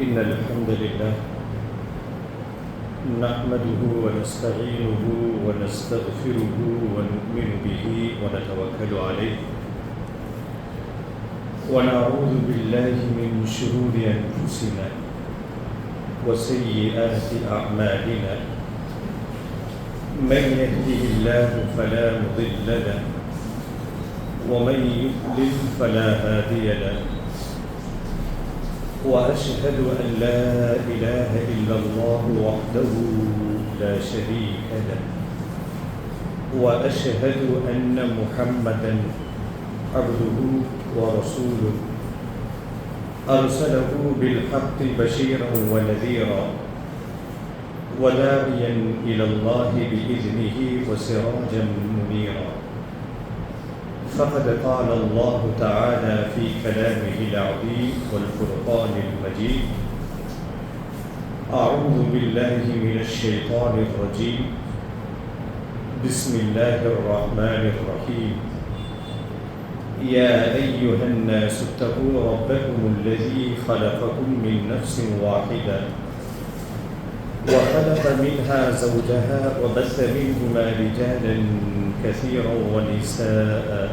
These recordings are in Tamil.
إن الحمد لله نحمده ونستعينه ونستغفره ونؤمن به ونتوكل عليه ونعوذ بالله من شرور أنفسنا وسيئات أعمالنا من يهده الله فلا مضل له ومن يضلل فلا هادي له وأشهد أن لا إله إلا الله وحده لا شريك له وأشهد أن محمدا عبده ورسوله أرسله بالحق بشيرا ونذيرا وداعيا إلى الله بإذنه وسراجا منيرا فقد قال الله تعالى في كلامه العظيم والفرقان المجيد أعوذ بالله من الشيطان الرجيم بسم الله الرحمن الرحيم يا أيها الناس اتقوا ربكم الذي خلقكم من نفس واحدة وخلق منها زوجها وبث منهما رجالا كثيرا ونساء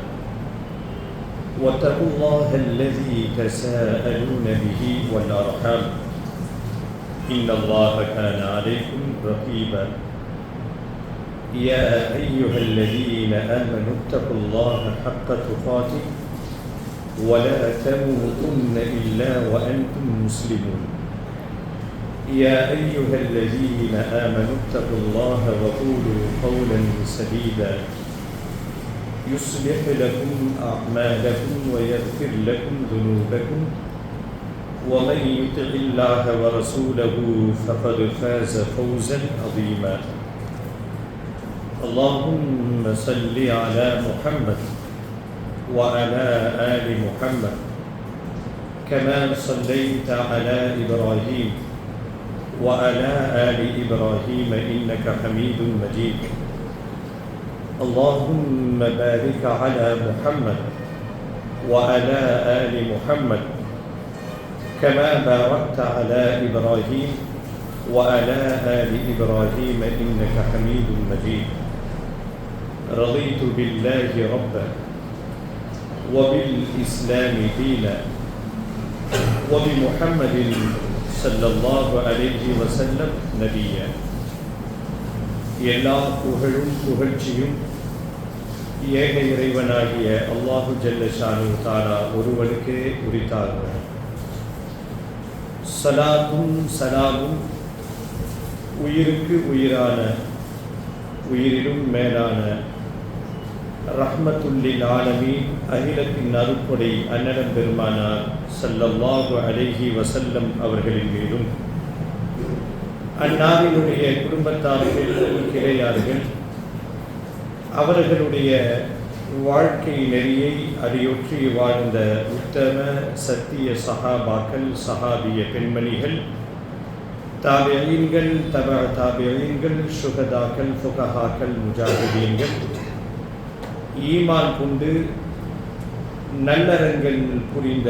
واتقوا الله الذي تساءلون به والأرحام إن الله كان عليكم رقيبا يا أيها الذين آمنوا اتقوا الله حق تقاته ولا تموتن إلا وأنتم مسلمون يا أيها الذين آمنوا اتقوا الله وقولوا قولا سديدا يصلح لكم أعمالكم ويغفر لكم ذنوبكم ومن يطع الله ورسوله فقد فاز فوزا عظيما اللهم صل على محمد وعلى آل محمد كما صليت على إبراهيم وعلى آل إبراهيم إنك حميد مجيد اللهم بارك على محمد وعلى آل محمد كما باركت على إبراهيم وعلى آل إبراهيم إنك حميد مجيد رضيت بالله ربا وبالإسلام دينا وبمحمد صلى الله عليه وسلم نبيا எல்லா புகழும் புகழ்ச்சியும் ஏக இறைவனாகிய அல்லாஹு ஜல்ல ஷானு தாலா ஒருவனுக்கே உரித்தார்கள். ஸலாத்தும் ஸலாமும் உயிருக்கு உயிரான உயிரிலும் மேலான ரஹ்மத்துல்லில் ஆலமீன் அகிலத்தின் அருட்கொடை அன்னலம் பெருமானார் ஸல்லல்லாஹு அலைஹி வஸல்லம் அவர்களின் மீதும் அன்னாரினுடைய குடும்பத்தார்கள் கிளையார்கள் அவர்களுடைய வாழ்க்கை நெறியை அடியொற்றி வாழ்ந்த உத்தம சத்திய சஹாபாக்கள் சஹாபிய பெண்மணிகள் தாபியீன்கள் தபா தாபியீன்கள் சுகதாக்கள் ஃபுகஹாக்கள் முஜாஹிதீன்கள் ஈமான் கொண்டு நல்லறங்கள் புரிந்த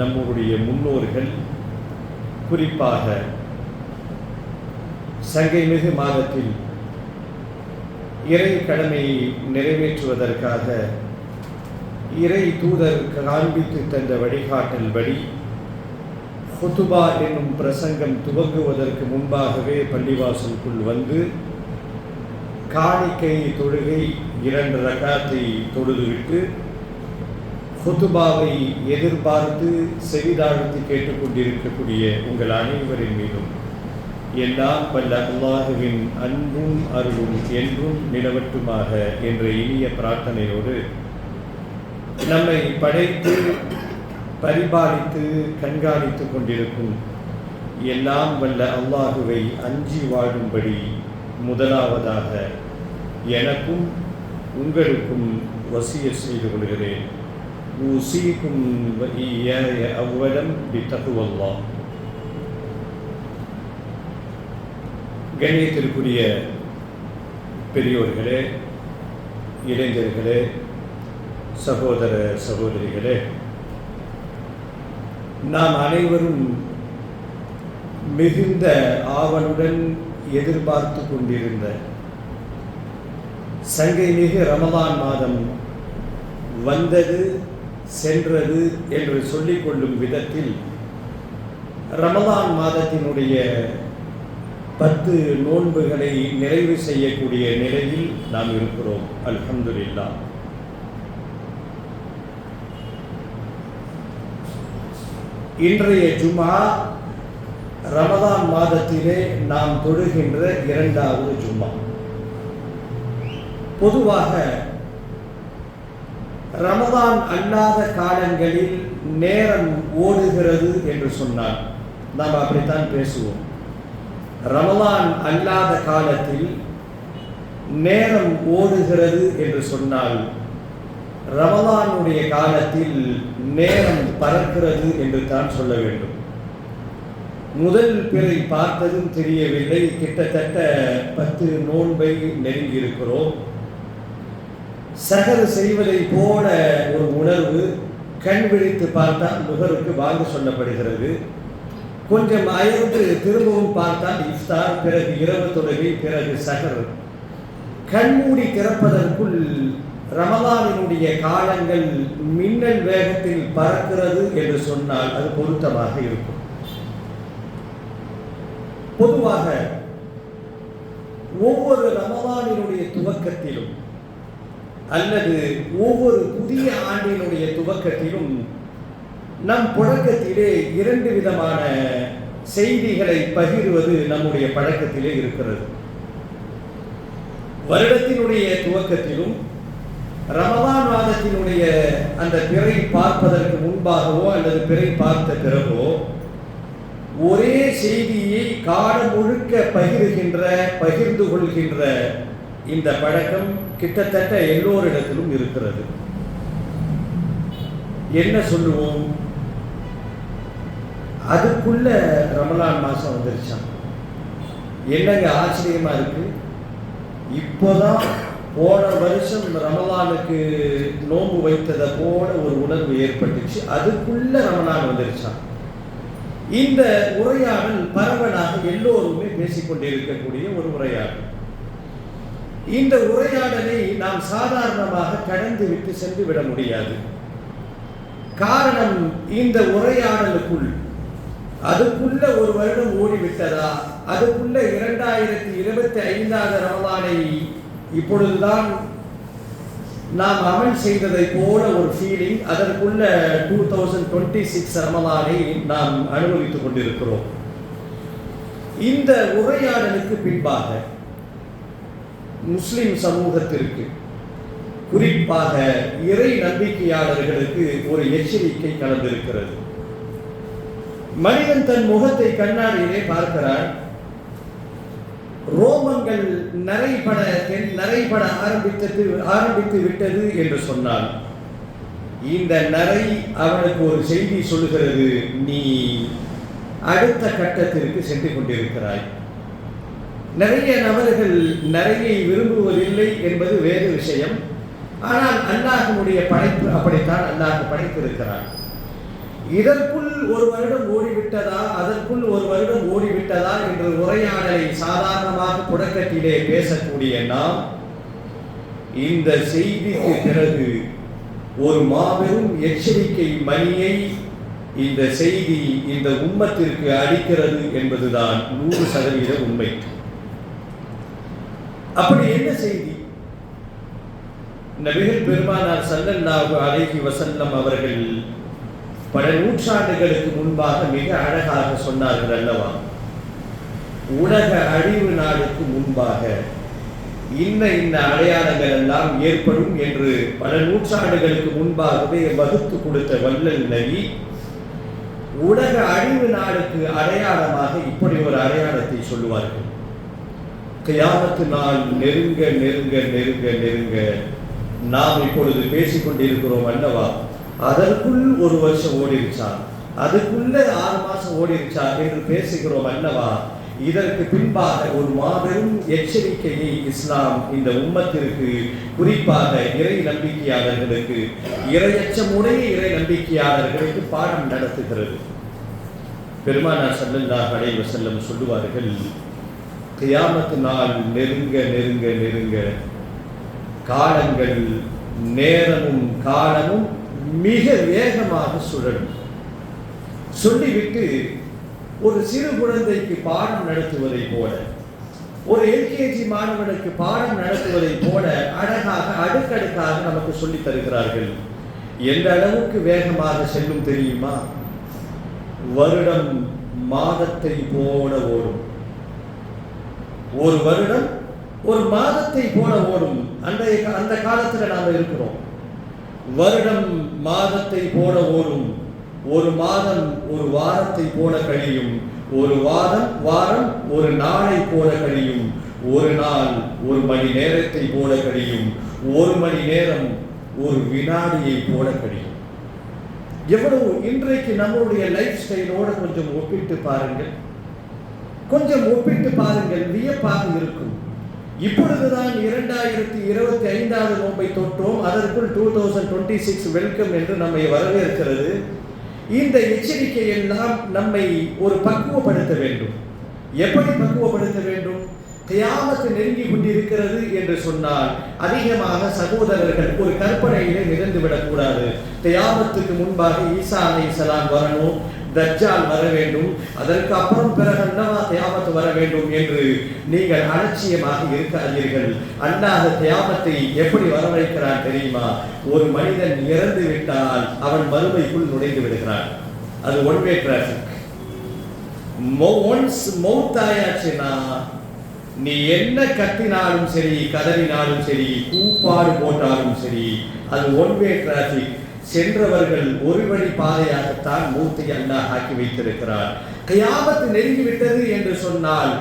நம்முடைய முன்னோர்கள் குறிப்பாக சங்கை மிகு மாதத்தில் இறை கடமையை நிறைவேற்றுவதற்காக இறை தூதர் காண்பித்து தந்த வழிகாட்டல் படி ஹுதுபா என்னும் பிரசங்கம் துவங்குவதற்கு முன்பாகவே பள்ளிவாசலுக்குள் வந்து காணிக்கை தொழுகை 2 ரக்காத்தை தொழுதுவிட்டு ஹுதுபாவை எதிர்பார்த்து செவிதாழ்த்தி கேட்டுக்கொண்டிருக்கக்கூடிய உங்கள் அனைவரின் மீதும் எல்லாம் வல்ல அல்லாஹுவின் அன்பும் அருளும் என்றும் நிலவட்டுமாக என்ற இனிய பிரார்த்தனையோடு நம்மை படைத்து பரிபாலித்து கண்காணித்து கொண்டிருக்கும் எல்லாம் வல்ல அல்லாஹுவை அஞ்சி வாழும்படி முதலாவதாக எனக்கும் உங்களுக்கும் வசியத் செய்து கொள்கிறேன். ஊஸீக்கும் வ இய்யாய அவ்வலம் பித்தக்வல்லாஹ். கண்ணியத்திற்குரிய பெரியோர்களே, இளைஞர்களே, சகோதர சகோதரிகளே, நாம் அனைவரும் மிகுந்த ஆவலுடன் எதிர்பார்த்து கொண்டிருந்த சங்கை மிகு ரமலான் மாதம் வந்தது சென்றது என்று சொல்லிக்கொள்ளும் விதத்தில் ரமலான் மாதத்தினுடைய 10 நோன்புகளை நிறைவு செய்யக்கூடிய நிலையில் நாம் இருக்கிறோம். அல்ஹம்துலில்லாஹ். இன்றைய ஜும்ஆ ரமலான் மாதத்திலே நாம் தொழுகின்ற 2வது ஜும்ஆ. பொதுவாக ரமலான் அல்லாத காலங்களில் நேரம் ஓடுகிறது என்று சொன்னார். நாம் அப்படித்தான் பேசுவோம். ரமலான் அல்லாத காலத்தில் நேரம் ஓடுகிறது என்று சொன்னால் ரமலானுடைய காலத்தில் நேரம் பறக்கிறது என்று தான் சொல்ல வேண்டும். முதல் பிறை பார்த்ததும் தெரியவில்லை, கிட்டத்தட்ட 10 நோன்பை நெருங்கி இருக்கிறோம். சகர் செய்வதை போல ஒரு உணர்வு. கண் விழித்து பார்த்தால் நுகருக்கு வாங்க சொல்லப்படுகிறது. கொஞ்சம் அயர்ந்து திரும்பவும் பார்த்தால் இஃப்தார், பிறகு இரவு தொழுகை, பிறகு சகர். கண்மூடி திறப்பதற்குள் ரமலானினுடைய காலங்கள் மின்னல் வேகத்தில் பறக்கிறது என்று சொன்னால் அது பொருத்தமாக இருக்கும். பொதுவாக ஒவ்வொரு ரமலானினுடைய துவக்கத்திலும் அல்லது ஒவ்வொரு புதிய ஆண்டினுடைய துவக்கத்திலும் நம் புழக்கத்திலே 2 விதமான செய்திகளை பகிர்வது நம்முடைய பழக்கத்திலே இருக்கிறது. வருடத்தினுடைய துவக்கத்திலும் ரமலான் மாதத்தினுடைய அந்த பிறை பார்ப்பதற்கு முன்பாகவோ அல்லது பிறை பார்த்த பிறகோ ஒரே செய்தியை காலம் முழுக்க பகிர்ந்து கொள்கின்ற இந்த பழக்கம் கிட்டத்தட்ட எல்லோரிடத்திலும் இருக்கிறது. என்ன சொல்லுவோம்? அதுக்குள்ள ரமலான் மாதம் வந்துருச்சான். என்னங்க ஆச்சரியமா இருக்கு. இப்போதான் போன வருஷம் ரமலானுக்கு நோன்பு வைத்ததை போல ஒரு உணர்வு ஏற்பட்டுச்சு. அதுக்குள்ள ரமலான் வந்துருச்சான். இந்த உரையாடல் பரவலாக எல்லோருமே பேசிக்கொண்டிருக்கக்கூடிய ஒரு உரையாடல். இந்த உரையாடலை நாம் சாதாரணமாக கடந்து விட்டு சென்று விட முடியாது. காரணம், இந்த உரையாடலுக்குள் அதுக்குள்ள ஒரு வருடம் ஓடிவிட்டதா, அதுக்குள்ள 2025 ரமலானை இப்பொழுதுதான் நாம் அமல் செய்ததை போல ஒரு ஃபீலிங், அதற்குள்ள 2026 ரமலானை நாம் அனுபவித்துக் கொண்டிருக்கிறோம். இந்த உரையாடலுக்கு பின்பாக முஸ்லிம் சமூகத்திற்கு, குறிப்பாக இறை நம்பிக்கையாளர்களுக்கு ஒரு எச்சரிக்கை கலந்திருக்கிறது. மனிதன் தன் முகத்தை கண்ணாடியிலே பார்க்கிறான். ரோமங்கள் நரைபட ஆரம்பித்து விட்டது என்று சொன்னால் இந்த நரை அவனுக்கு ஒரு செய்தி சொல்லுகிறது, நீ அடுத்த கட்டத்திற்கு சென்று கொண்டிருக்கிறாய். நிறைய நபர்கள் நரையை விரும்புவதில்லை என்பது வேறு விஷயம். ஆனால் அல்லாஹ்வுடைய படைப்பு அப்படித்தான் அல்லாஹ் படைத்திருக்கிறான். இதற்குள் ஒரு வருடம் ஓடிவிட்டதா, அதற்குள் ஒரு வருடம் ஓடிவிட்டதா என்ற உரையாடலை சாதாரணமாக புழக்கத்திலே பேசக்கூடிய நாம் இந்த செய்திக்கு பிறகு ஒரு மாபெரும் எச்சரிக்கை மணியை இந்த செய்தி இந்த உம்மத்திற்கு அளிக்கிறது என்பதுதான் 100% உண்மை. அப்படி என்ன செய்தி? நபிகள் பெருமானார் ஸல்லல்லாஹு அலைஹி வஸல்லம் அவர்கள் பல நூற்றாண்டுகளுக்கு முன்பாக மிக அழகாக சொன்னார்கள் அல்லவா, உலக அழிவு நாளுக்கு முன்பாக இன்ன அடையாளங்கள் எல்லாம் ஏற்படும் என்று பல நூற்றாண்டுகளுக்கு முன்பாகவே வகுத்து கொடுத்த வல்லல் நபி உலக அழிவு நாளுக்கு அடையாளமாக இப்படி ஒரு அடையாளத்தை சொல்லுவார்கள். கியாமத்து நாள் நெருங்க நெருங்க நெருங்க நெருங்க நாம் இப்பொழுது பேசிக்கொண்டிருக்கிறோம் அல்லவா, அதற்குள் ஒரு வருஷம் ஓடிருச்சா, அதுக்குள்ள 6 மாசம் ஓடிருச்சா என்று பேசுகிறோம் அல்லவா. இதற்கு பின்பாக ஒரு மாபெரும் எச்சரிக்கையை இஸ்லாம் இந்த உம்மத்திற்கு, குறிப்பாக இறை நம்பிக்கையாளர்களுக்கு, இறையச்சமுடைய இறை நம்பிக்கையாளர்களுக்கு பாடம் நடத்துகிறது. பெருமானார் ஸல்லல்லாஹு அலைஹி வஸல்லம் சொல்லுவார்கள், கியாமத் நாள் நெருங்க நெருங்க நெருங்க காலங்கள் நேரமும் காலமும் மிக வேகமாக சுழலும். சொல்லிவிட்டு ஒரு சிறு குழந்தைக்கு பாடம் நடத்துவதை போல, ஒரு எல்கேஜி மாணவனுக்கு பாடம் நடத்துவதை போல அழகாக அடுக்கடுக்காக நமக்கு சொல்லித் தருகிறார்கள். எந்த அளவுக்கு வேகமாக செல்லும் தெரியுமா? வருடம் மாதத்தை போல ஓடும். ஒரு வருடம் ஒரு மாதத்தை போல ஓடும். அந்த காலத்தில் நாம் இருக்கிறோம். வருடம் மாதத்தை போல ஓடும். ஒரு மாதம் ஒரு வாரத்தை போல கழியும். ஒரு வாரம் ஒரு நாளை போல கழியும். ஒரு நாள் ஒரு மணி நேரத்தை போல கழியும். ஒரு மணி நேரம் ஒரு வினாடியை போல கழியும். எவ்வளவு இன்றைக்கு நம்மளுடைய லைஃப் ஸ்டைலோடு கொஞ்சம் ஒப்பிட்டு பாருங்கள். வியப்பாக இருக்கும். இப்பொழுதுதான் 2025 நோன்பை தொற்றோம். அதற்குள் 2026 வெல்கம் என்று நம்மை வரவேற்கிறது. இந்த எச்சரிக்கை எல்லாம் நம்மை ஒரு பக்குவப்படுத்த வேண்டும். எப்படி பக்குவப்படுத்த வேண்டும்? கியாமத் நெருங்கி கொண்டிருக்கிறது என்று சொன்னால் அதிகமாக சகோதரர்கள் ஒரு கற்பனையிலே நிகழ்ந்து விடக்கூடாது. கியாமத்துக்கு முன்பாக ஈசா அலைஹிஸ்ஸலாம் வரணும், தஜ்ஜால் வர வேண்டும், அதற்கு அப்புறம் பிறகு அல்லவா கியாமத் வர வேண்டும் என்று நீங்கள் அலட்சியமாக இருக்காதீர்கள். அல்லாஹ் கியாமத்தை எப்படி வரவழைக்கிறான் தெரியுமா? ஒரு மனிதன் இறந்து விட்டால் அவன் மறுமைக்குள் நுழைந்து விடுகிறான். அது ஒன் வே டிராஃபிக். ஒன்ஸ் மௌத்தாயாச்சுன்னா நீ என்ன கத்தினாலும் சரி, கதறினாலும் சரி, கூப்பாடு போட்டாலும் சரி, அது ஒன் வே டிராஃபிக். சென்றவர்கள் ஒரு வழி பாதையாகத்தான் மூத்தை அல்லாஹ் ஆக்கி வைத்திருக்கிறார். கியாமத் நெருங்கிவிட்டது என்று சொன்னால்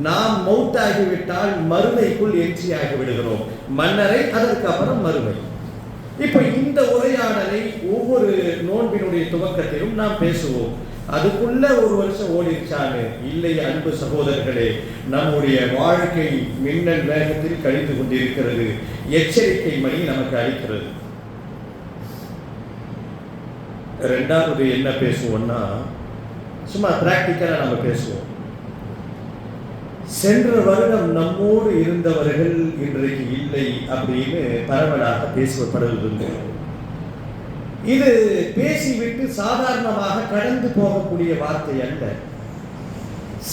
நாம் மௌத்தாகிவிட்டால் மறுமைக்குள் என்ட்ரி ஆகி விடுகிறோம். மன்னரை, அதற்கு அப்புறம் மறுமை. இப்ப இந்த உரையாடலை ஒவ்வொரு நோன்பினுடைய துவக்கத்திலும் நாம் பேசுவோம். அதுக்குள்ள ஒரு வருஷம் ஓடிச்சானு இல்லை. அன்பு சகோதரர்களே, நம்முடைய வாழ்க்கை மின்னல் வேகத்தில் கழிந்து கொண்டிருக்கிறது. எச்சரிக்கை மணி நமக்கு அளிக்கிறது. ரெண்டாவது என்ன பேசுவோம்னா, சும்மா பிராக்டிக்கலா நம்ம பேசுவோம். சென்ற வருடம் நம்மோடு இருந்தவர்கள் இன்றைக்கு இல்லை அப்படின்னு பரவலாக பேசப்படுவதில்லை. இது பேசிவிட்டு சாதாரணமாக கடந்து போகக்கூடிய வார்த்தை அல்ல.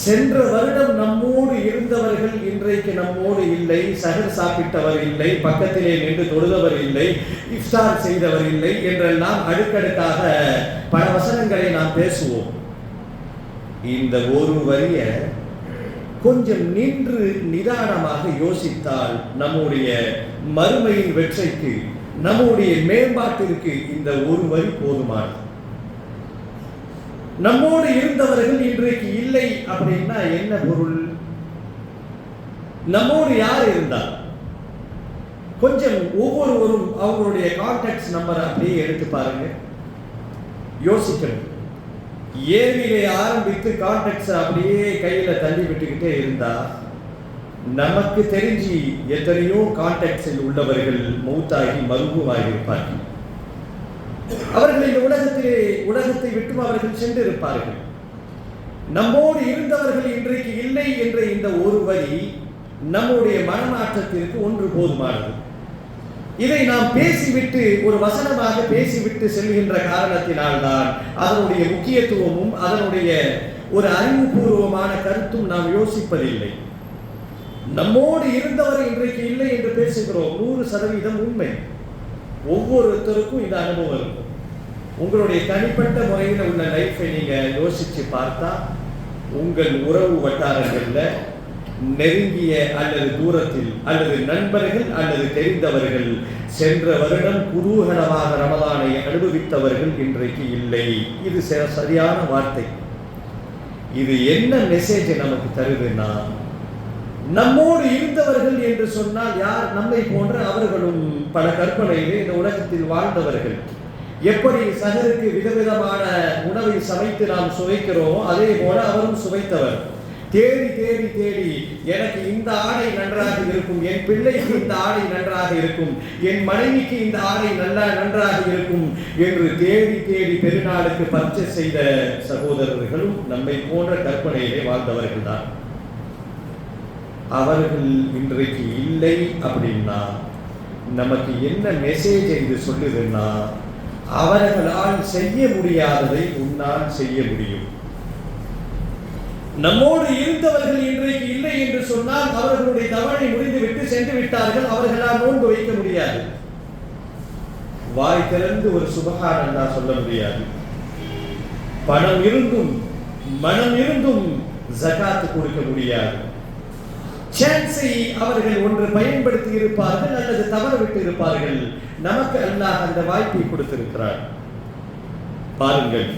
சென்ற வருடம் நம்மோடு இருந்தவர்கள் இன்றைக்கு நம்மோடு இல்லை. சஹர் சாப்பிட்டவர் இல்லை, பக்கத்திலே நின்று தொழுதவர் இல்லை, இஃப்தார் செய்தவர் இல்லை என்றெல்லாம் அடுக்கடுக்காக பல வசனங்களை நாம் பேசுவோம். இந்த ஒரு வரிய கொஞ்சம் நின்று நிதானமாக யோசித்தால் நம்முடைய மறுமையின் வெற்றிக்கு, நம்முடைய மேம்பாட்டிற்கு இந்த ஒரு வரி போதுமானது. நம்மோடு இருந்தவர்கள் இன்றைக்கு இல்லை அப்படின்னா என்ன பொருள்? நம்மோடு யார் இருந்தால் கொஞ்சம் ஒவ்வொருவரும் அவங்களுடைய கான்டாக்ட் நம்பரை அப்படியே எடுத்து பாருங்க, யோசிக்கணும். ஏவிலே ஆரம்பித்து கான்டாக்ட்ஸ் அப்படியே கையில தள்ளி விட்டுக்கிட்டே இருந்தா நமக்கு தெரிஞ்சு எத்தனையோ கான்டாக்ட்ஸில் உள்ளவர்கள் மௌத்தாகி மருகுவாகி இருப்பார்கள். அவர்கள் இந்த உலகத்தை விட்டு அவர்கள் சென்று இருப்பார்கள். நம்மோடு இருந்தவர்கள் இன்றைக்கு இல்லை என்ற இந்த ஒரு வரி நம்முடைய மனமாற்றத்திற்கு ஒன்று போதுமானது. இதை நாம் பேசிவிட்டு ஒரு வசனமாக பேசிவிட்டு செல்கின்ற காரணத்தினால்தான் அதனுடைய முக்கியத்துவமும் அதனுடைய ஒரு அறிவுபூர்வமான கருத்தும் நாம் யோசிப்பதில்லை. நம்மோடு இருந்தவர் இன்றைக்கு இல்லை என்று பேசுகிறோம். 100% உண்மை. ஒவ்வொருத்தருக்கும் இந்த அனுபவம் இருக்கும். உங்களுடைய தனிப்பட்ட முறையில் உள்ள லைஃபை நீங்க யோசிச்சு பார்த்தா உங்கள் உறவு வட்டாரங்கள்ல நெருங்கிய அல்லது தூரத்தில் அல்லது நண்பர்கள் அல்லது தெரிந்தவர்கள் சென்ற வருடம் குதூகலமாக ரமதானை அனுபவித்தவர்கள் இன்றைக்கு இல்லை. இது சரியான வார்த்தை. இது என்ன மெசேஜ் நமக்கு தருதுன்னா, நம்மோடு இருந்தவர்கள் என்று சொன்னால் யார்? நம்மை போன்ற அவர்களும் பல கற்பனையிலே இந்த உலகத்தில் வாழ்ந்தவர்கள். எப்படி சகருக்கு விதவிதமான உணவை சமைத்து நாம் சுவைக்கிறோமோ அதே போல அவரும் சுவைத்தவர். தேடி தேடி தேடி எனக்கு இந்த ஆடை நன்றாக இருக்கும், என் பிள்ளைக்கு இந்த ஆடை நன்றாக இருக்கும், என் மனைவிக்கு இந்த ஆடை நன்றாக இருக்கும் என்று தேடி தேடி பெருநாளுக்கு பர்ச்சேஸ் செய்த சகோதரர்களும் நம்மை போன்ற கற்பனையிலே வாழ்ந்தவர்கள் தான். அவர்கள் இன்றைக்கு இல்லை அப்படின்னா நமக்கு என்ன மெசேஜ் என்று சொல்லுதுன்னா, அவர்களால் செய்ய முடியாததை உன்னால் செய்ய முடியும். நம்மோடு இருந்தவர்கள் இன்றைக்கு இல்லை என்று சொன்னால் அவர்களுடைய தவணை முடிந்துவிட்டு சென்று விட்டார்கள், அவர்களால் நோன்பு வைக்க முடியாது. வாய் திறந்து ஒரு சுபஹானல்லாஹ் சொல்ல முடியாது. பணம் இருந்தும் மனம் இருந்தும் ஜகாத் கொடுக்க முடியாது. சான்ஸை அவர்கள் ஒன்று பயன்படுத்தி இருப்பார்கள் அல்லது தவறு விட்டு இருப்பார்கள். நமக்கு அல்லாஹ் அந்த வாய்ப்பை கொடுத்திருக்கிறார். பாருங்கள்,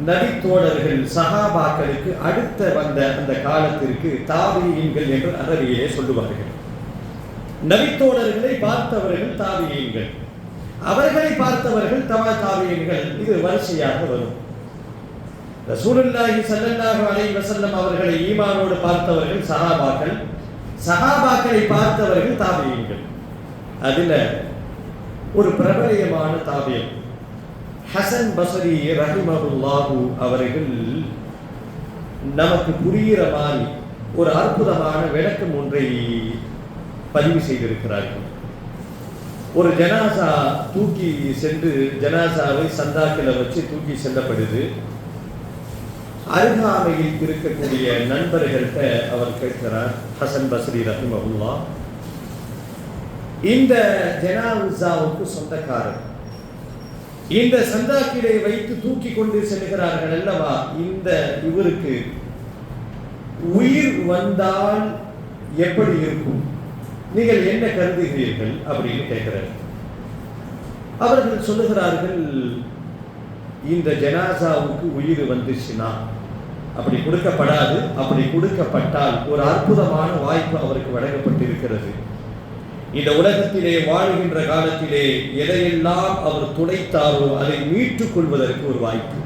நபித்தோழர்கள் சஹாபாக்களுக்கு அடுத்த வந்த அந்த காலத்திற்கு தாபியீன்கள் என்று அரபியிலே சொல்லுவார்கள். நபித்தோழர்களை பார்த்தவர்கள் தாபியீன்கள், அவர்களை பார்த்தவர்கள் தபா தாபியீன்கள். இது வரிசையாக வரும். ரசூலுல்லாஹி ஸல்லல்லாஹு அலைஹி வஸல்லம் அவர்களை ஈமானோடு பார்த்தவர்கள் சஹாபாக்கள், சஹாபாக்களை பார்த்தவர்கள் தாபியீன்கள். அதுல ஒரு பிரபலமான தாபியன் ஹசன் பஸ்ரி ரஹிமஹுல்லாஹு அவர்கள் நமக்கு புரிகிற மாதிரி ஒரு அற்புதமான விளக்கம் ஒன்றை பதிவு செய்திருக்கிறார்கள். ஒரு ஜனாசா தூக்கி சென்று ஜனாசாவை சந்தாக்கில வச்சு தூக்கி செல்லப்படுது. அருகாமையில் இருக்கக்கூடிய நண்பர்கள்ட்ட அவர் கேட்கிறார், ஹசன் பஸ்ரி ரஹிமஹுல்லா, இந்த ஜனாசாவுக்கு சொந்தக்காரர் இந்த சந்தாக்கிலே வைத்து தூக்கி கொண்டு செல்கிறார்கள் அல்லவா, இந்த இவருக்கு உயிர் வந்தால் எப்படி இருக்கும், நீங்கள் என்ன கருதுகிறீர்கள் அப்படின்னு கேட்கிறார். அவர்கள் சொல்லுகிறார்கள், இந்த ஜனாசாவுக்கு உயிர் வந்துச்சுன்னா அப்படி கொடுக்கப்படாது, அப்படி கொடுக்கப்பட்டால் ஒரு அற்புதமான வாய்ப்பு அவருக்கு வழங்கப்பட்டிருக்கிறது. இந்த உலகத்திலே வாழுகின்ற காலத்திலே எதையெல்லாம் அவர் துடைத்தாரோ அதை மீட்டுக் கொள்வதற்கு ஒரு வாய்ப்பு.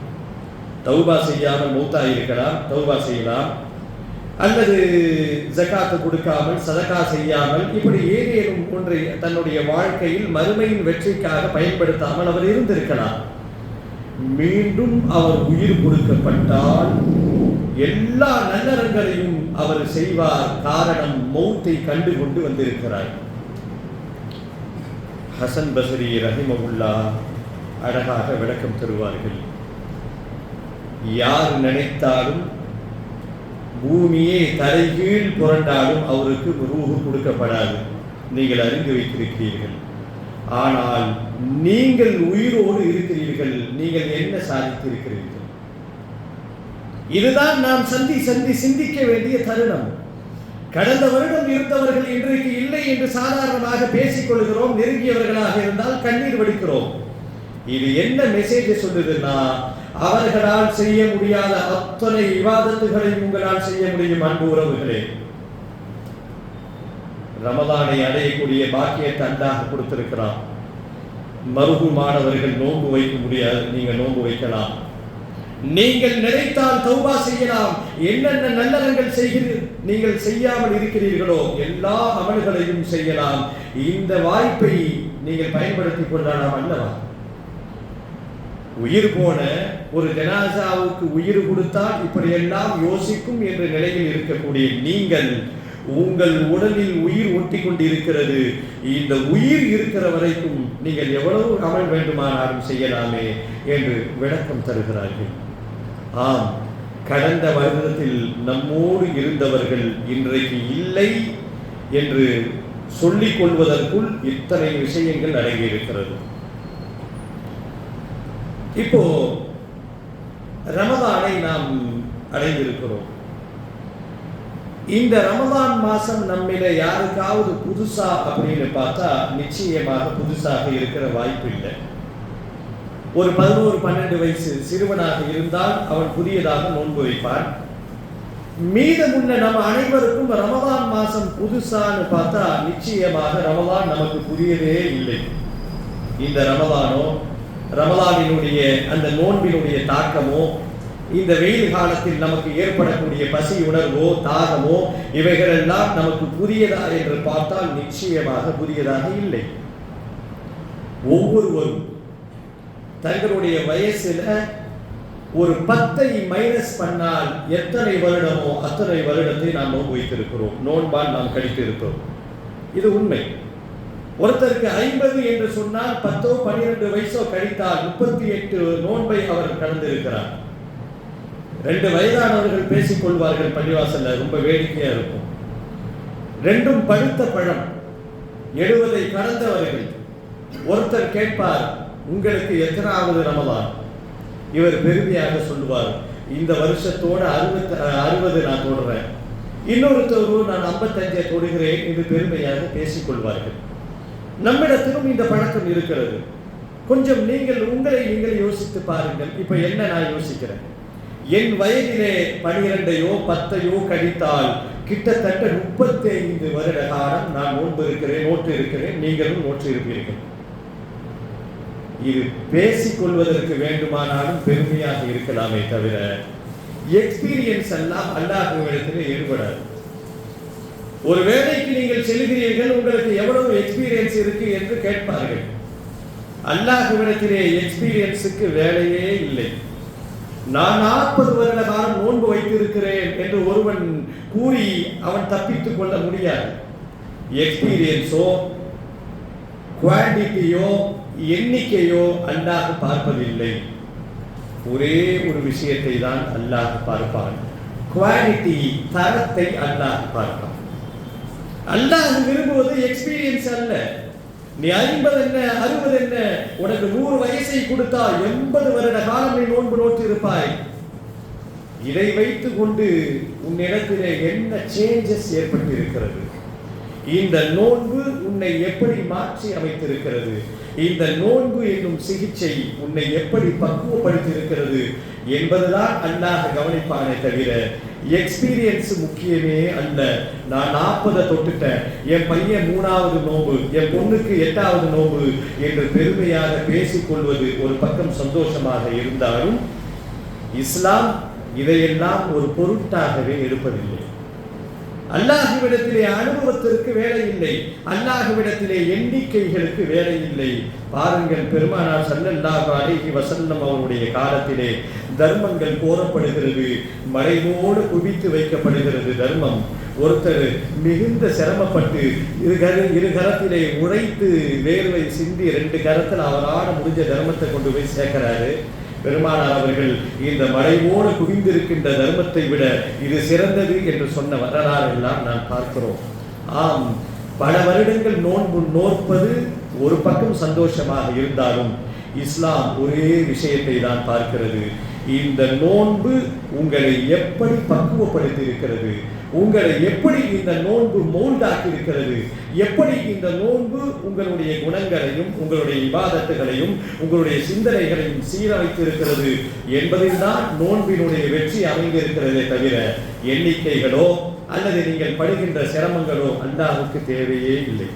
தௌபா செய்யாமல் மௌத்தா இருக்கலாம், தௌபா செய்யலாம், அல்லது ஜகாத்து கொடுக்காமல் சதகா செய்யாமல் இப்படி ஏதேனும் ஒன்றை தன்னுடைய வாழ்க்கையில் மறுமையின் வெற்றிக்காக பயன்படுத்தாமல் அவர் இருந்திருக்கலாம். மீண்டும் அவர் உயிர் கொடுக்கப்பட்டால் எல்லா நல்லறங்களையும் அவர் செய்வார். காரணம், மௌத்தை கண்டு கொண்டு வந்திருக்கிறார். ஹசன் பஸ்ரி ரஹிமஹுல்லா அழகாக விளக்கம் தருவார்கள். யார் நினைத்தாலும் பூமியே தலைகீழ் புரண்டாலும் அவருக்கு ரூஹு கொடுக்கப்படாது, நீங்கள் அறிந்து வைத்திருக்கிறீர்கள். ஆனால் நீங்கள் உயிரோடு இருக்கிறீர்கள், நீங்கள் என்ன சாதித்திருக்கிறீர்கள்? இதுதான் நாம் சிந்திக்க வேண்டிய தருணம். கடந்த வருடம் இருந்தவர்கள் இன்றைக்கு இல்லை என்று சாதாரணமாக பேசிக் கொள்கிறோம். நெருங்கியவர்களாக இருந்தால் கண்ணீர் வடிக்கிறோம். இது என்ன மெசேஜ் சொல்லுதுன்னா, அவர்களால் செய்ய முடியாத அத்தனை இபாதத்துகளை உங்களால் செய்ய முடியும். அன்பு உறவுகளே, ரமதானை அடையக்கூடிய பாக்கியத்தை அல்லாஹ் கொடுத்திருக்கிறான். மருகுமானவர்கள் நோன்பு வைக்க முடியாது, நீங்க நோன்பு வைக்கலாம். நீங்கள் நினைத்தால் தௌபா செய்யலாம். என்னென்ன நல்லறங்கள் நீங்கள் செய்யாமல் இருக்கிறீர்களோ எல்லா அமல்களையும் செய்யலாம். இந்த வாய்ப்பை நீங்கள் பயன்படுத்திக் கொள்ளலாம் அல்லவா? உயிர் போன ஒரு ஜனாசாவுக்கு உயிர் கொடுத்தால் இப்படியெல்லாம் யோசிக்கும் என்ற நிலையில் இருக்கக்கூடிய நீங்கள், உங்கள் உடலில் உயிர் ஒட்டி கொண்டிருக்கிறது. இந்த உயிர் இருக்கிற வரைக்கும் நீங்கள் எவ்வளவு அமல் வேண்டுமானாலும் செய்யலாமே என்று விளக்கம் தருகிறார்கள். ஆம், கடந்த வருடத்தில் நம்மோடு இருந்தவர்கள் இன்றைக்கு இல்லை என்று சொல்லிக் கொள்வதற்குள் இத்தனை விஷயங்கள் அடங்கியிருக்கிறது. இப்போ ரமதானை நாம் அடைந்திருக்கிறோம். இந்த ரமதான் மாசம் நம்மில யாருக்காவது புதுசா அப்படின்னு பார்த்தா நிச்சயமாக புதுசாக இருக்கிற வாய்ப்பு இல்லை. ஒரு 11-12 வயசு சிறுவனாக இருந்தால் அவன் புதியதாக நோன்பு வைப்பான். மீதமுள்ள நம்ம அனைவருக்கும் ரமதான் மாசம் புதுசான்னு பார்த்தா நிச்சயமாக ரமதான் நமக்கு புதியதே இல்லை. இந்த ரமதானோ, ரமதானினுடைய அந்த நோன்பினுடைய தாக்கமோ, இந்த வெயில் காலத்தில் நமக்கு ஏற்படக்கூடிய பசி உணர்வோ தாகமோ இவைகளெல்லாம் நமக்கு புதியதா என்று பார்த்தால் நிச்சயமாக புதியதாக இல்லை. ஒவ்வொருவரும் தங்களுடைய வயசுல ஒரு 10 மைனஸ் பண்ணால் எத்தனை வருடமோ அத்தனை வருடத்தை நாம் நோன்பு வைத்திருக்கிறோம், நோன்பால் நாம் கழித்து இருக்கிறோம். இது உண்மை. ஒருத்தருக்கு 50 என்று சொன்னால் 10 12 வயசோ கழித்தால் 38 நோன்பை அவர் கடந்திருக்கிறார். 2 வயதானவர்கள் பேசிக் கொள்வார்கள் பள்ளிவாசல்ல, ரொம்ப வேடிக்கையா இருக்கும். ரெண்டும் பழுத்த பழம், 70 கடந்தவர்கள். ஒருத்தர் கேட்பார், உங்களுக்கு எத்தனாவது ரமலான்? இவர் பெருமையாக சொல்லுவார், இந்த வருஷத்தோட 60 நான் தொடுறேன். இன்னொருத்தர் நான் 55 தொடுகிறேன் என்று பெருமையாக பேசிக் கொள்வார்கள். நம்மிடத்திலும் இந்த பழக்கம் இருக்கிறது. கொஞ்சம் உங்களை நீங்கள் யோசித்து பாருங்கள். இப்ப என்ன நான் யோசிக்கிறேன், என் வயதிலே 12யோ 10யோ கழித்தால் கிட்டத்தட்ட 35 வருட காலம் நான் நோன்பு நோற்று இருக்கிறேன், நீங்களும் நோற்று இருப்பீர்கள். இது பேசிக் கொள்வதற்கு வேண்டுமானாலும் பெருமையாக இருக்கலாமே தவிர எக்ஸ்பீரியன்ஸ் எல்லாம் அல்லாஹ்விடத்திலே ஈடுபடாது. ஒரு வேலைக்கு நீங்கள் செல்கிறீர்கள், உங்களுக்கு எவ்வளவு எக்ஸ்பீரியன்ஸ் இருக்கு என்று கேட்பார்கள். அல்லாஹ்விடத்திலே எக்ஸ்பீரியன்ஸுக்கு வேலையே இல்லை. நான் 40 வருட காலம் நோன்பு வைத்திருக்கிறேன் என்று ஒருவன் கூறி அவன் தப்பித்துக் கொள்ள முடியாது. எக்ஸ்பீரியன்ஸோ குவான்டிட்டியோ எண்ணிக்கையோ அல்லாஹ் பார்ப்பதில்லை. ஒரே ஒரு விஷயத்தை தான் அல்லாஹ் பார்ப்பான், குவாலிட்டி, தரத்தை அல்லாஹ் பார்ப்பான். அல்லாஹ் விரும்புவது எக்ஸ்பீரியன்ஸ் அல்ல. நீ 50 என்ன 60 என்ன, உனக்கு 100 வயசை கொடுத்தா 80 வருட காலம் நீ நோன்பு நோற்று இருப்பாய். இதை வைத்துக் கொண்டு உன்னிடத்திலே என்ன சேஞ்சஸ் ஏற்பட்டு இருக்கிறது, இந்த நோன்பு உன்னை எப்படி மாற்றி அமைத்திருக்கிறது, இந்த நோன்பு என்னும் சிகிச்சை உன்னை எப்படி பக்குவப்படுத்தி இருக்கிறது என்பதுதான் அல்லாஹ் கவனிப்பானே தவிர எக்ஸ்பீரியன்ஸ் முக்கியமே அல்ல. நான் 40 தொட்டுட்டேன், என் பையன் 3வது நோன்பு, என் பொண்ணுக்கு 8வது நோன்பு என்று பெருமையாக பேசிக் கொள்வது ஒரு பக்கம் சந்தோஷமாக இருந்தாலும் இஸ்லாம் இதையெல்லாம் ஒரு பொருட்டாகவே எடுப்பதில்லை. அல்லாஹ்விடத்திலே அனுபவத்திற்கு வேலை இல்லை, அல்லாஹ்விடத்திலே எண்ணிக்கைகளுக்கு வேலை இல்லை. பாருங்கள், பெருமானார் ஸல்லல்லாஹு அலைஹி வஸல்லம் அவருடைய காலத்திலே தர்மங்கள் கோரப்படுகிறது, மலைவோடு குவித்து வைக்கப்படுகிறது தர்மம். ஒருத்தர் மிகுந்த சிரமப்பட்டு இரு கரத்திலே உழைத்து வேர்வை சிந்தி 2 கரத்தில் அவரான முடிஞ்ச தர்மத்தை கொண்டு போய் சேர்க்கிறாரு. பெருமானார் அவர்கள் இந்த மலைவோடு குவிந்திருக்கின்ற தர்மத்தை விட இது சிறந்தது என்று சொன்ன வரலாறு எல்லாம் நாம் பார்க்கிறோம். ஆம், பல வருடங்கள் நோன்பு நோற்பது ஒரு பக்கம் சந்தோஷமாக இருந்தாலும் இஸ்லாம் ஒரே விஷயத்தை தான் பார்க்கிறது, இந்த நோன்பு உங்களை எப்படி பக்குவப்படுத்தி இருக்கிறது, உங்களை எப்படி இந்த நோன்பு மோல்டாக்கி இருக்கிறது, எப்படி இந்த நோன்பு உங்களுடைய குணங்களையும் உங்களுடைய இபாதத்துகளையும் உங்களுடைய சிந்தனைகளையும் சீரமைத்து இருக்கிறது என்பதில் தான் நோன்பினுடைய வெற்றி அமைந்திருக்கிறதே தவிர எண்ணிக்கைகளோ அல்லது நீங்கள் படுகின்ற சிரமங்களோ அல்லாஹ்வுக்கு தேவையே இல்லை.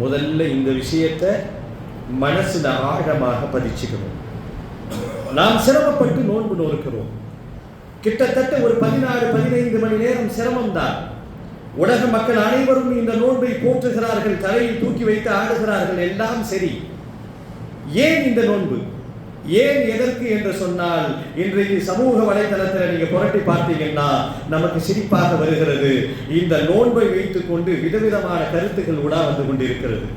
முதல்ல இந்த விஷயத்தை மனசுல ஆழமாக பதிச்சுக்கணும். நாம் சிரமப்பட்டு நோன்பு நோக்கிறோம், கிட்டத்தட்ட ஒரு 14-15 மணி நேரம் சிரமம் தான். உலக மக்கள் அனைவரும் இந்த நோன்பை போற்றுகிறார்கள், தலையில் தூக்கி வைத்து ஆடுகிறார்கள், எல்லாம் சரி. ஏன் இந்த நோன்பு, ஏன் எதற்கு என்று சொன்னால் இன்றைக்கு சமூக வலைதளத்தில் நீங்க புரட்டி பார்த்தீங்கன்னா நமக்கு சிரிப்பாக வருகிறது. இந்த நோன்பை வைத்துக் கொண்டு விதவிதமான கருத்துக்கள் உலா வந்து கொண்டிருக்கிறது.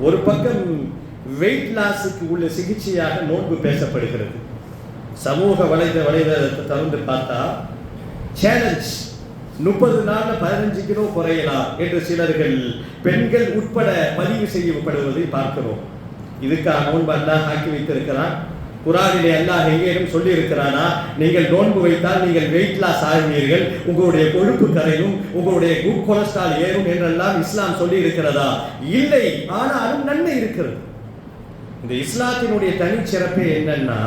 ஒரு பக்கம் வெயிட் லாஸுக்கு உள்ள சிகிச்சையாக நோன்பு பேசப்படுகிறது. சமூக வலைதளத்தை திறந்து பார்த்தா சேலஞ்ச் 30 நாள்ல 15 கிலோ குறையலாம் என்று சிலர்கள் பெண்கள் உட்பட பதிவு செய்யப்படுவதை பார்க்கிறோம். இதுக்காக நோன்பு அல்லாஹ் ஆக்கி வைத்திருக்கிறான். குர்ஆனிலே அல்லாஹ் எங்கேயும் சொல்லி இருக்கிறானா, நீங்கள் நோன்பு வைத்தால் நீங்கள் வெயிட் லாஸ் ஆகுவீர்கள், உங்களுடைய கொழுப்பு கரையும், உங்களுடைய குட் கொலஸ்ட்ரால் ஏறும் என்றெல்லாம் இஸ்லாம் சொல்லி இருக்கிறதா? இல்லை. ஆனாலும் நன்மை இருக்கிறது. இந்த இஸ்லாத்தினுடைய தனிச்சிறப்பே என்னன்னா,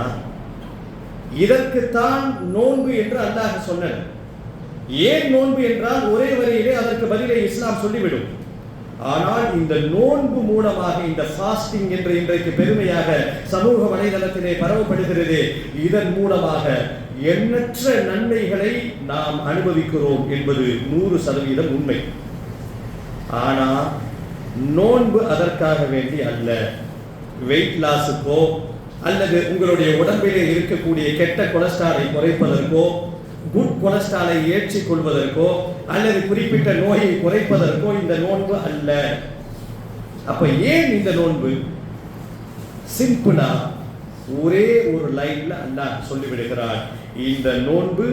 இதற்குத்தான் நோன்பு என்று அல்லாஹ் சொன்னது. ஏன் நோன்பு என்றால் ஒரே வரியிலே அதற்கு பதிலை இஸ்லாம் சொல்லிவிடும். ஆனால் இந்த நோன்பு மூலமாக, இந்த ஃபாஸ்டிங் என்று இன்றைக்கு பெருமையாக சமூக வலைதளத்திலே பரவப்படுகிறது, இதன் மூலமாக எண்ணற்ற நன்மைகளை நாம் அனுபவிக்கிறோம் என்பது 100% உண்மை. ஆனால் நோன்பு அதற்காக வேண்டி அல்ல. வெயிட் லாஸுக்கோ அல்லது உங்களுடைய உடம்பிலே இருக்கக்கூடிய கெட்ட கொலஸ்ட்ராலை குறைப்பதற்கோ, குட் கொலஸ்ட்ராலை ஏற்றிக் கொள்வதற்கோ அல்லது குறிப்பிட்ட நோயை குறைப்பதற்கோ இந்த நோன்பு அல்ல. அப்ப ஏன் இந்த நோன்பு? சிம்பிளா ஒரே ஒரு லைன்ல அல்லாஹ் சொல்லிவிடுகிறார், இந்த நோன்பு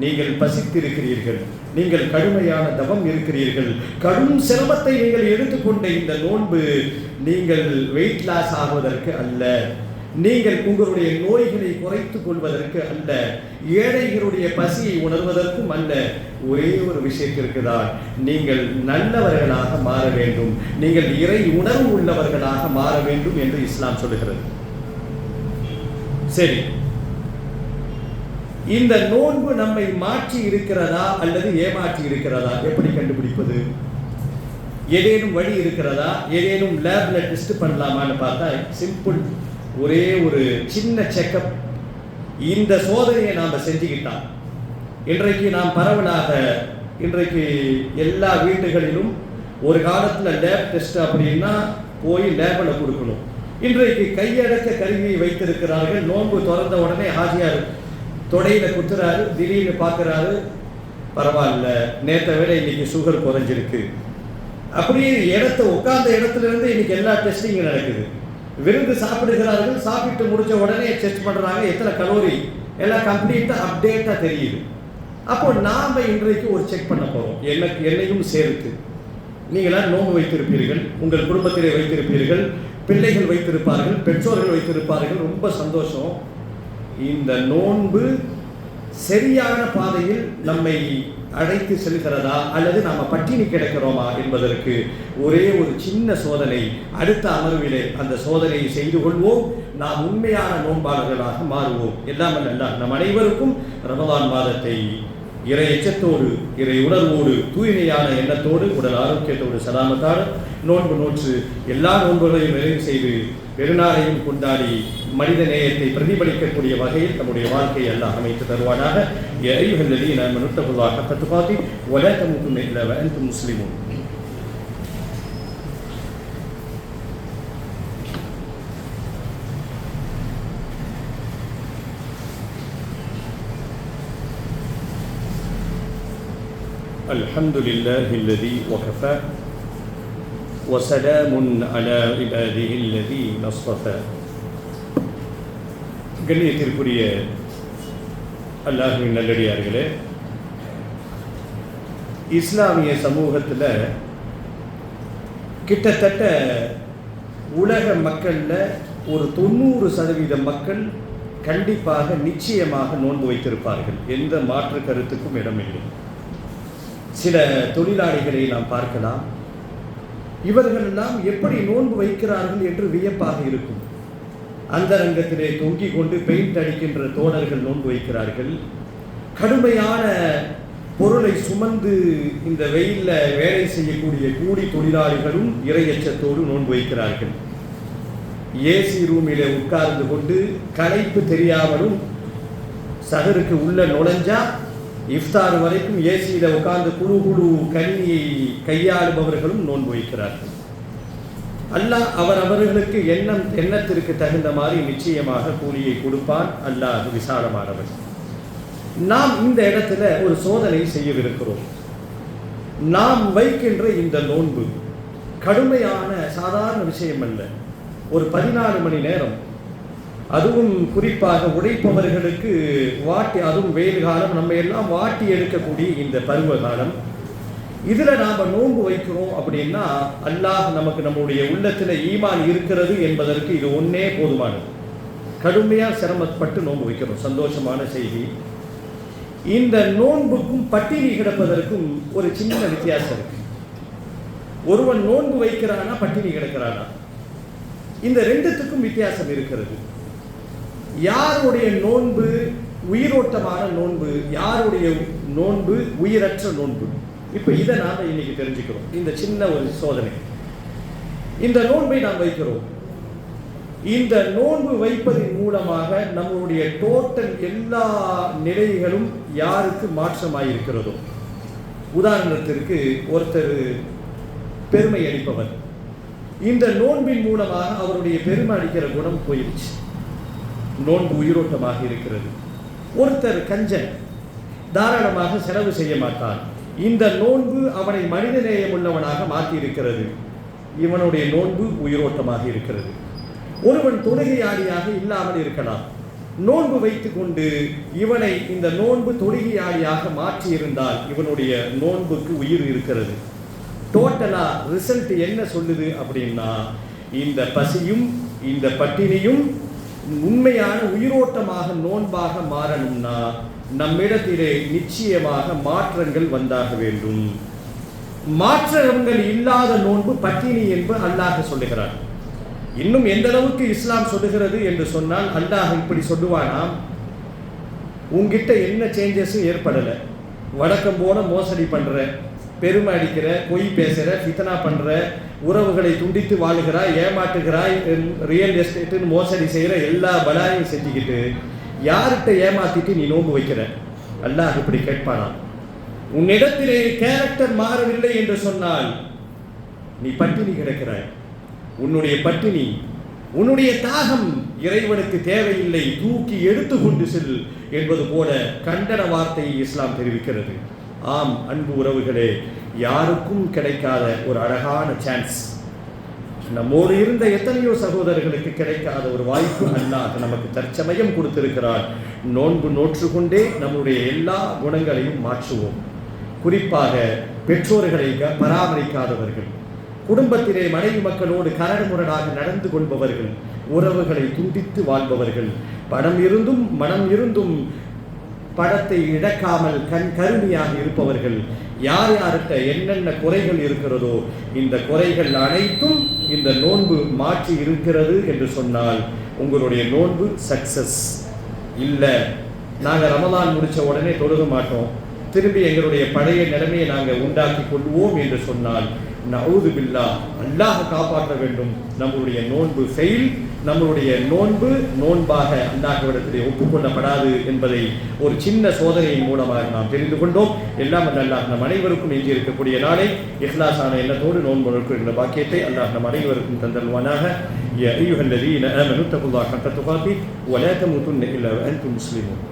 நீங்கள் பசித்திருக்கிறீர்கள், நீங்கள் கடுமையான தவம் இருக்கிறீர்கள், கடும் சிரமத்தை நீங்கள் எடுத்துக்கொண்ட இந்த நோன்பு நீங்கள் வெயிட் லாஸ் ஆகுவதற்கு அல்ல, நீங்கள் உங்களுடைய நோய்களை குறைத்துக் கொள்வதற்கு அல்ல, ஏழைகளுடைய பசியை உணர்வதற்கும் அல்ல. ஒரே ஒரு விஷயத்திற்கு தான், நீங்கள் நல்லவர்களாக மாற வேண்டும், நீங்கள் இறை உணர்வு உள்ளவர்களாக மாற வேண்டும் என்று இஸ்லாம் சொல்லுகிறது. சரி, இந்த நோன்பு நம்மை மாற்றி இருக்கிறதா அல்லது ஏமாற்றி இருக்கிறதா? எப்படி கண்டுபிடிப்பது? ஏதேனும் வழி இருக்கிறதா? ஏதேனும் லேப்ல டெஸ்ட் பண்ணலாமான்னு பார்த்தா சிம்பிள், ஒரே ஒரு சின்ன செக்கப். இந்த சோதனையை நாம் செஞ்சுக்கிட்டோம். இன்றைக்கு நாம் பரவலாக, இன்றைக்கு எல்லா வீடுகளிலும் ஒரு காலத்தில் லேப் டெஸ்ட் அப்படின்னா போய் லேபில் கொடுக்கணும். இன்றைக்கு கையடக்க கருவியை வைத்திருக்கிறார்கள். நோன்பு திறந்த உடனே ஹாஜியார் தொடையில குத்துறாரு, திடீர்னு பார்க்குறாரு, பரவாயில்ல, நேற்றை விட இன்னைக்கு சுகர் குறைஞ்சிருக்கு. அப்படியே உட்கார்ந்த இடத்துல இருந்து இன்னைக்கு எல்லா டெஸ்டிங்கும் நடக்குது. விருந்து சாப்பிடுகிறார்கள், சாப்பிட்டு முடிஞ்ச உடனே டெஸ்ட் பண்றாங்க, எத்தனை கலோரி, எல்லாம் கம்ப்ளீட்டா அப்டேட்டா தெரியுது. அப்போ நாம இன்றைக்கு ஒரு செக் பண்ண போறோம், என்னையும் சேர்த்து. நீங்களாம் நோன்பு வைத்திருப்பீர்கள், உங்கள் குடும்பத்திலே வைத்திருப்பீர்கள், பிள்ளைகள் வைத்திருப்பார்கள், பெற்றோர்கள் வைத்திருப்பார்கள். ரொம்ப சந்தோஷம். இந்த நோன்பு சரியான பாதையில் நம்மை அழைத்து செல்கிறதா அல்லது நாம பட்டினி கிடக்கிறோமா என்பதற்கு ஒரே ஒரு சின்ன சோதனை. அடுத்த அமர்விலே அந்த சோதனையை செய்து கொள்வோம். நாம் உண்மையான நோன்பாளர்களாக மாறுவோம். எல்லாம் அல்ல நம் அனைவருக்கும் ரமலான் மாதத்தை இறை எச்சத்தோடு, இறை உணர்வோடு, தூய்மையான எண்ணத்தோடு, உடல் ஆரோக்கியத்தோடு, சலாமத்தோடு நோன்பு நோற்று எல்லா நோன்புகளையும் நிறைவு செய்து பெருநாளையும் கொண்டாடி மனித நேயத்தை பிரதிபலிக்கக்கூடிய வகையில் நம்முடைய வாழ்க்கையை எல்லாம் அமைத்து தருவானாக. யா அய்யுஹல்லதீன ஆமனு தக்குல்லாஹ ஹக்க துகாத்தி வ லா தமூதுன்ன இல்லா வ அன்தும் முஸ்லிமூன். அல்ஹம்துலில்லாஹி அல்லதீ வகஃபா وسلام على عباده الذين اصطفى. கண்ணியத்திற்குரிய அல்லாஹ்வின் நல்லடியார்களே, இஸ்லாமிய சமூகத்தில் கிட்டத்தட்ட உலக மக்களில் ஒரு 90% மக்கள் கண்டிப்பாக நிச்சயமாக நோன்பு வைத்திருப்பார்கள். எந்த மாற்று கருத்துக்கும் இடமில்லை. சில தொழிலாளிகளை நாம் பார்க்கலாம், இவர்கள் எல்லாம் எப்படி நோன்பு வைக்கிறார்கள் என்று வியப்பாக இருக்கும். அந்தரங்கத்திலே தொங்கிக் கொண்டு பெயிண்ட் அடிக்கின்ற தோழர்கள் நோன்பு வைக்கிறார்கள். கடுமையான பொருளை சுமந்து இந்த வெயில்ல வேலை செய்யக்கூடிய கூலி தொழிலாளிகளும் இறையச்சத்தோடு நோன்பு வைக்கிறார்கள். ஏசி ரூமிலே உட்கார்ந்து கொண்டு களைப்பு தெரியாமலும் சகருக்கு உள்ள நுழைஞ்சா இஃப்தார் வரைக்கும் ஏசியில உட்கார்ந்து குழு குழு கணினியை கையாளுபவர்களும் நோன்பு வைக்கிறார்கள். அல்லாஹ் அவர்களுக்கு எண்ணத்திற்கு தகுந்த மாதிரி நிச்சயமாக கூலியை கொடுப்பான். அல்லாஹ் விசாலமானவன். நாம் இந்த இடத்துல ஒரு சோதனை செய்யவிருக்கிறோம். நாம் வைக்கின்ற இந்த நோன்பு கடுமையான சாதாரண விஷயம் அல்ல. ஒரு 14 மணி நேரம், அதுவும் குறிப்பாக உழைப்பவர்களுக்கு வாட்டி, அதுவும் வெயில் காலம், நம்ம எல்லாம் வாட்டி எடுக்கக்கூடிய இந்த பருவ காலம், இதில் நாம் நோன்பு வைக்கிறோம் அப்படின்னா அல்லாஹ் நமக்கு நம்முடைய உள்ளத்தில் ஈமான் இருக்கிறது என்பதற்கு இது ஒன்றே போதுமானது. கடுமையாக சிரமப்பட்டு நோன்பு வைக்கிறோம். சந்தோஷமான செய்தி. இந்த நோன்புக்கும் பட்டினி கிடப்பதற்கும் ஒரு சின்ன வித்தியாசம் இருக்கு. ஒருவன் நோன்பு வைக்கிறானா பட்டினி கிடக்கிறானா, இந்த ரெண்டுத்துக்கும் வித்தியாசம் இருக்கிறது. யாருடைய நோன்பு உயிரோட்டமான நோன்பு, யாருடைய நோன்பு உயிரற்ற நோன்பு, இப்போ இதை நாம் இன்னைக்கு தெரிஞ்சுக்கிறோம். இந்த சின்ன ஒரு சோதனை. இந்த நோன்பை நாம் வைக்கிறோம். இந்த நோன்பு வைப்பதன் மூலமாக நம்முடைய டோட்டல் எல்லா நிலைகளும் யாருக்கு மாற்றமாயிருக்கிறதோ, உதாரணத்திற்கு ஒருத்தர் பெருமை அளிப்பவர், இந்த நோன்பின் மூலமாக அவருடைய பெருமை அளிக்கிற குணம் போயிடுச்சு, நோன்பு உயிரோட்டமாக இருக்கிறது. ஒருத்தர் கஞ்சன், தாராளமாக செலவு செய்ய மாட்டான், இந்த நோன்பு அவனை மனிதநேயம் உள்ளவனாக மாற்றி இருக்கிறது, இவனுடைய நோன்பு உயிரோட்டமாக இருக்கிறது. ஒருவன் தொழுகையாளியாக இல்லாமல் இருக்கலாம், நோன்பு வைத்துக் கொண்டு இவனை இந்த நோன்பு தொழுகையாளியாக மாற்றி இருந்தால் இவனுடைய நோன்புக்கு உயிர் இருக்கிறது. டோட்டலா ரிசல்ட் என்ன சொல்லுது அப்படின்னா, இந்த பசியும் இந்த பட்டினியும் உண்மையான உயிரோட்டமாக நோன்பாக மாறணும்னா நம்மிடத்திலே நிச்சயமாக மாற்றங்கள் வந்தாக வேண்டும். மாற்றங்கள் இல்லாத நோன்பு பட்டினி என்று அல்லாஹ் சொல்லுகிறார். இன்னும் எந்த அளவுக்கு இஸ்லாம் சொல்லுகிறது என்று சொன்னால், அல்லாஹ் இப்படி சொல்லுவானாம், உங்ககிட்ட என்ன சேஞ்சஸும் ஏற்படலை, வழக்கம் போல மோசடி பண்ற, பெருமை அடிக்கிற, பொய் பேசுகிற, ஃபித்னா பண்ணுற, உறவுகளை துண்டித்து வாழுகிறாய், ஏமாற்றுகிறாய், ரியல் எஸ்டேட்டுன்னு மோசடி செய்கிற எல்லா பலாயும் செஞ்சுக்கிட்டு யார்கிட்ட ஏமாத்திட்டு நீ நோன்பு வைக்கிற? அல்லாஹ் இப்படி கேட்பானா? உன்னிடத்திலே கேரக்டர் மாறவில்லை என்று சொன்னால் நீ பட்டினி கிடக்கிறாய். உன்னுடைய பட்டினி, உன்னுடைய தாகம் இறைவனுக்கு தேவையில்லை, தூக்கி எடுத்துக்கொண்டு செல் என்பது போல கண்டன வார்த்தையை இஸ்லாம் தெரிவிக்கிறது. ஆம் அன்பு உறவுகளே, யாருக்கும் கிடைக்காத ஒரு அழகான சான்ஸ், நம்மோடு இருந்த எத்தனையோ சகோதரர்களுக்கு கிடைக்காத ஒரு வாய்ப்பு அல்லாஹ் நமக்கு தற்சமயம் கொடுத்திருக்கிறார். நோன்பு நோற்றுக்கொண்டே நம்முடைய எல்லா குணங்களையும் மாற்றுவோம். குறிப்பாக பெற்றோர்களை பராமரிக்காதவர்கள், குடும்பத்திலே மனைவி மக்களோடு கரடுமுரடாக நடந்து கொள்பவர்கள், உறவுகளை துண்டித்து வாழ்பவர்கள், பணம் இருந்தும் மனம் இருந்தும் படத்தை இழக்காமல் கருமையாக இருப்பவர்கள், யார் யார்கிட்ட என்னென்ன குறைகள் இருக்கிறதோ இந்த குறைகள் அனைத்தும் இந்த நோன்பு மாற்றி இருக்கிறது என்று சொன்னால் உங்களுடைய நோன்பு சக்சஸ். இல்லை, நாங்கள் ரமலான் முடித்த உடனே தொழுக மாட்டோம், திரும்பி எங்களுடைய பழைய நிலைமையை நாங்கள் உண்டாக்கி கொள்வோம் என்று சொன்னால் நஊது பில்லாஹ், அல்லாஹ் காப்பாற்ற வேண்டும். நம்மளுடைய நோன்பு ஃபெயில், நம்மளுடைய நோன்பு நோன்பாக அல்லாஹ்விடத்திலே ஒப்புக்கொள்ளப்படாது என்பதை ஒரு சின்ன சோதனையின் மூலமாக நாம் தெரிந்து கொண்டோம். எல்லாம் அல்லாஹ் நம் அனைவருக்கும் எஞ்சி இருக்கக்கூடிய நாளை இஹ்லாஸான எண்ணத்தோடு நோன்பு நோக்கின்ற பாக்கியத்தை அல்லாஹ் நம் அனைவருக்கும் தந்தல்வானாக. யா அய்யுஹல்லதீன ஆமனு தகுல்லாஹ ஹக்க துகாத்திஹ் வ லா தமூதுன்ன இல்லா வ அன்தும் முஸ்லிமூன்.